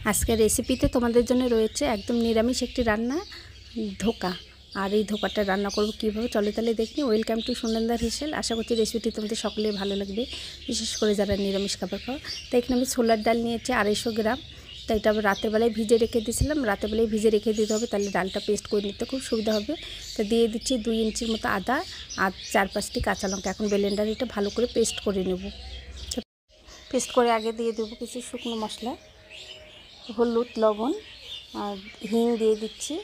আজকের রেসিপিতে তোমাদের জন্য রয়েছে একদম নিরামিষ একটি রান্না, ধোকা। আর এই ধোকাটা রান্না করব কীভাবে, চলে তাহলে দেখি। Welcome to সুনন্দার হেসেল। আশা করছি রেসিপিটি তোমাদের সকলের ভালো লাগবে, বিশেষ করে যারা নিরামিষ খাবার খাও। তো এখানে আমি ছোলার ডাল নিয়েছি 250 গ্রাম। তো এটা আমি রাতের বেলায় ভিজে রেখে দিয়েছিলাম, রাতের বেলায় ভিজে রেখে দিতে হবে, তাহলে ডালটা পেস্ট করে নিতে খুব সুবিধা হবে। তো দিয়ে দিচ্ছি 2 ইঞ্চির মতো আদা আর 4-5টি কাঁচা লঙ্কা। এখন ব্লেন্ডারে এটা ভালো করে পেস্ট করে নেব। পেস্ট করে আগে দিয়ে দেবো কিছু শুকনো মশলা, হলুদ, লবণ আর হিং দিয়ে দিচ্ছি।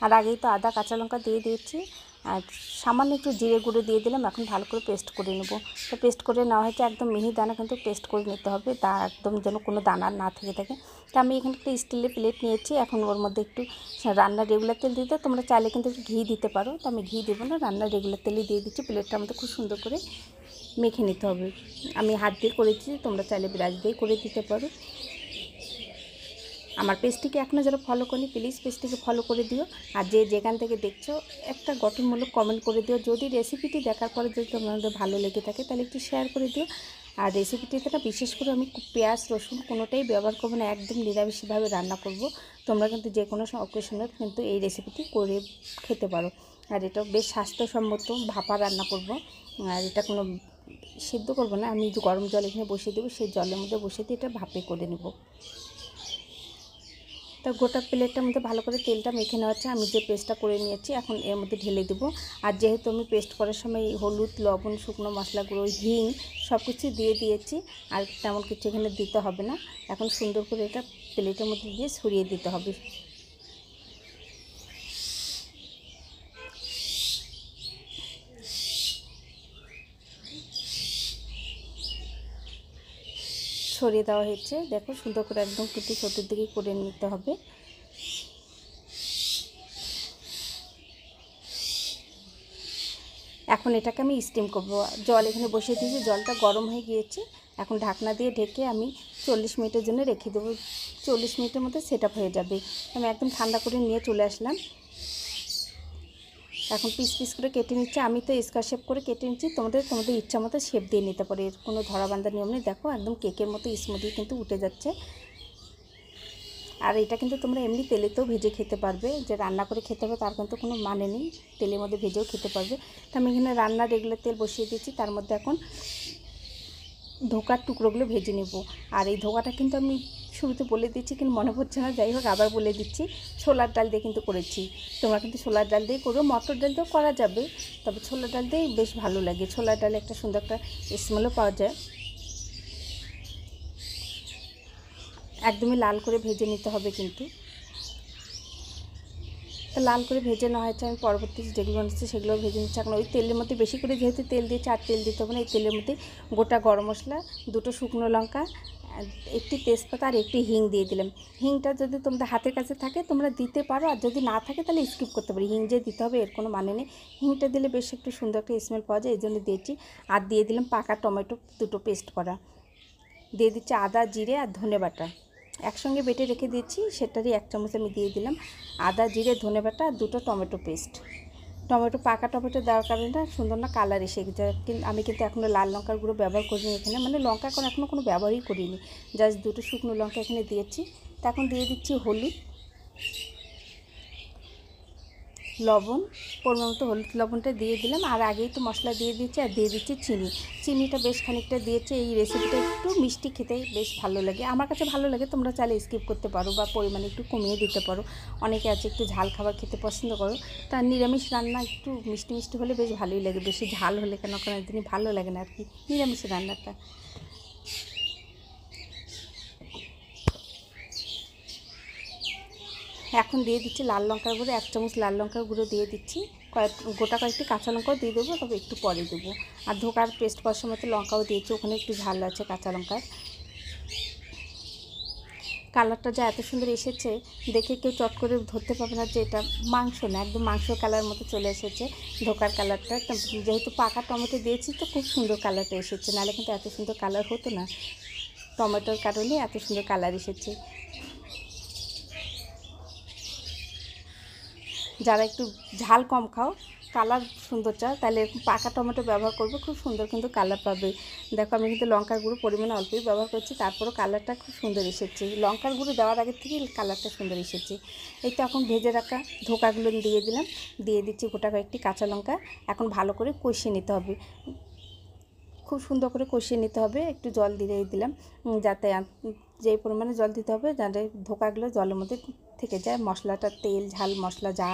আর আগেই তো আদা কাঁচা লঙ্কা দিয়ে দিয়েছি, আর সামান্য একটু জিরে গুঁড়ো দিয়ে দিলাম। এখন ভালো করে পেস্ট করে নেব। তো পেস্ট করে নেওয়া হয়েছে, একদম মিহি দানা কিন্তু পেস্ট করে নিতে হবে, তা একদম যেন কোনো দানা না থেকে থাকে। তো আমি এখানে একটা স্টিলের প্লেট নিয়েছি। এখন ওর মধ্যে একটু রান্নার রেগুলার তেল দিতে, তোমরা চাইলে কিন্তু একটু ঘি দিতে পারো। তো আমি ঘি দেবো না, রান্নার রেগুলার তেলই দিয়ে দিচ্ছি। প্লেটটার মধ্যে খুব সুন্দর করে মেখে নিতে হবে। আমি হাত দিয়ে করেছি, তোমরা চাইলে ব্রাশ দিয়ে করে দিতে পারো। আমার পেজটিকে এখনও যারা ফলো করি, প্লিজ পেজটিকে ফলো করে দিও। আর যে যেখান থেকে দেখছো একটা গঠনমূলক কমেন্ট করে দিও। যদি রেসিপিটি দেখার পরে যদি তোমাদের ভালো লেগে থাকে তাহলে একটু শেয়ার করে দিও। আর রেসিপিটিতে না বিশেষ করে আমি পেঁয়াজ রসুন কোনোটাই ব্যবহার করবো না, একদম নিরামিষভাবে রান্না করব। তোমরা কিন্তু যে কোনো অকেশনে কিন্তু এই রেসিপিটি করে খেতে পারো। আর এটা বেশ স্বাস্থ্যসম্মত, ভাপা রান্না করব। আর এটা কোনো সিদ্ধ করবো না, আমি গরম জল এখানে বসিয়ে দেবো, সেই জলের মধ্যে বসিয়ে দিয়ে এটা ভাপে করে নেব। তা গোটা প্লেটটার মধ্যে ভালো করে তেলটা মেখে নেওয়া হচ্ছে। আমি যে পেস্টটা করে নিয়েছি এখন এর মধ্যে ঢেলে দেবো। আর যেহেতু আমি পেস্ট করার সময় হলুদ, লবণ, শুকনো মশলা গুঁড়ো, হিং সব কিছু দিয়ে দিয়েছি, আর তেমন কিছু এখানে দিতে হবে না। এখন সুন্দর করে এটা প্লেটের মধ্যে দিয়ে ছড়িয়ে দিতে হবে। ছড়িয়ে দেওয়া হয়েছে, দেখো সুন্দর করে একদম কিন্তু চতুর্দিকে করে নিতে হবে। এখন এটাকে আমি স্টিম করব। জল এখানে বসিয়ে দিয়েছি, জলটা গরম হয়ে গিয়েছে। এখন ঢাকনা দিয়ে ঢেকে আমি 40 মিনিটের জন্য রেখে দেবো। 40 মিনিটের মধ্যে সেট আপ হয়ে যাবে। আমি একদম ঠান্ডা করে নিয়ে চলে আসলাম। এখন পিস পিস করে কেটে নিচ্ছি। আমি তো স্কোয়ার শেপ করে কেটে নিচ্ছি, তোমাদের ইচ্ছা মতো শেপ দিয়ে নিতে পারো, এর কোনো ধরাবান্ধা নিয়ম নেই। দেখো একদম কেকের মতো স্মুথলি কিন্তু উঠে যাচ্ছে। আর এটা কিন্তু তোমরা এমনি তেলেতেও ভেজে খেতে পারবে, যে রান্না করে খেতে হবে তার কিন্তু কোনো মানে নেই, তেলের মধ্যে ভেজেও খেতে পারবে। তো আমি এখানে রান্নার রেগুলার তেল বসিয়ে দিয়েছি, তার মধ্যে এখন ধোকার টুকরোগুলো ভেজে নেব। আর এই ধোকাটা কিন্তু আমি শুরুতে বলে দিচ্ছি, কিন্তু মনে পড়ছে না, যাই হোক আবার বলে দিচ্ছি। ছোলার ডাল দিয়ে কিন্তু করেছি। তোমরা কিন্তু ছোলার ডাল দিয়ে করো, মটর ডাল দিয়েও করা যাবে, তবে ছোলার ডাল দিয়েই বেশ ভালো লাগে। ছোলার ডালে একটা সুন্দর একটা স্মেলও পাওয়া যায়। একদমই লাল করে ভেজে নিতে হবে কিন্তু। তো লাল করে ভেজে নেওয়া হয়েছে, আমি পরবর্তী যেগুলো বানাচ্ছি সেগুলো ভেজে নিচ্ছি। এখন ওই তেলের মধ্যে বেশি করে যেহেতু তেল দিয়েছি, আর তেল দিতে হবে না। এই তেলের মধ্যে গোটা গরম মশলা, 2টো শুকনো লঙ্কা, একটি তেজপাতা আর একটি হিং দিয়ে দিলাম। হিংটা যদি তোমাদের হাতের কাছে থাকে তোমরা দিতে পারো, আর যদি না থাকে তাহলে স্কিপ করতে পারি। হিং যে দিতে হবে এর কোনো মানে নেই, হিংটা দিলে বেশ একটু সুন্দর একটা স্মেল পাওয়া যায়, এই জন্য দিয়েছি। আর দিয়ে দিলাম পাকা টমেটো 2টো পেস্ট করা, দিয়ে দিচ্ছি আদা, জিরে আর ধনে বাটা একসঙ্গে বেটে রেখে দিয়েছি, সেটারই 1 চামচ আমি দিয়ে দিলাম। আদা, জিরে, ধনে বাটা আর 2টো টমেটো পেস্ট। টমেটো পাকা টমেটো দেওয়ার কারণে সুন্দর না কালার এসে গেছে। কিন্তু আমি কিন্তু এখনও লাল লঙ্কার গুঁড়ো ব্যবহার করিনি এখানে, মানে লঙ্কা এখনও কোনো ব্যবহারই করিনি, জাস্ট 2টো শুকনো লঙ্কা এখানে দিয়েছি। তো এখন দিয়ে দিচ্ছি হলুদ, লবণ, পরিমাণ মতো হলুদ লবণটা দিয়ে দিলাম। আর আগেই তো মশলা দিয়ে দিচ্ছি, আর দিয়ে দিচ্ছি চিনি। চিনিটা বেশ খানিকটা দিয়েছি, এই রেসিপিটা একটু মিষ্টি খেতে বেশ ভালো লাগে, আমার কাছে ভালো লাগে। তোমরা চাইলে স্কিপ করতে পারো বা পরিমাণে একটু কমিয়ে দিতে পারো। অনেকে আছে একটু ঝাল খাবার খেতে পছন্দ করো, তার নিরামিষ রান্না একটু মিষ্টি মিষ্টি হলে বেশ ভালোই লাগে। বেশি ঝাল হলে কেন কোনো দিনই ভালো লাগে না আর কি নিরামিষ রান্নাটা। এখন দিয়ে দিচ্ছি লাল লঙ্কার গুঁড়ো, 1 চামচ লাল লঙ্কার গুঁড়ো দিয়ে দিচ্ছি। কয়েকটি কাঁচা লঙ্কাও দিয়ে দেবো, তবে একটু পরে দেবো। আর ধোকার পেস্ট করার সময় তো লঙ্কাও দিয়েছি, ওখানে একটু ঝাল আছে কাঁচা লঙ্কার। কালারটা যা এত সুন্দর এসেছে, দেখে কেউ চট করে ধরতে পারবে না যে এটা মাংস না, একদম মাংসর কালার মতো চলে এসেছে ধোকার কালারটা। যেহেতু পাকা টমেটো দিয়েছি তো খুব সুন্দর কালারটা এসেছে, নাহলে কিন্তু এত সুন্দর কালার হতো না, টমেটোর কারণে এত সুন্দর কালার এসেছে। যারা একটু ঝাল কম খাও কালার সুন্দর চাও তাহলে এরকম পাকা টমেটো ব্যবহার করবে, খুব সুন্দর কিন্তু কালার পাবে। দেখো আমি কিন্তু লঙ্কার গুঁড়ো পরিমাণে অল্পই ব্যবহার করছি, তারপরও কালারটা খুব সুন্দর এসেছে। লঙ্কার গুঁড়ো দেওয়ার আগের থেকেই কালারটা সুন্দর এসেছে। এই তো এখন ভেজে রাখা ধোকাগুলো দিয়ে দিলাম, দিয়ে দিচ্ছি গোটা কয়েকটি কাঁচা লঙ্কা। এখন ভালো করে কষিয়ে নিতে হবে, খুব সুন্দর করে কষিয়ে নিতে হবে। একটু জল দিয়ে দিলাম, যাতে যেই পরিমাণে জল দিতে হবে যাতে ধোকাগুলো জলের মধ্যে থেকে যায়, মশলাটা তেল ঝাল মশলা যা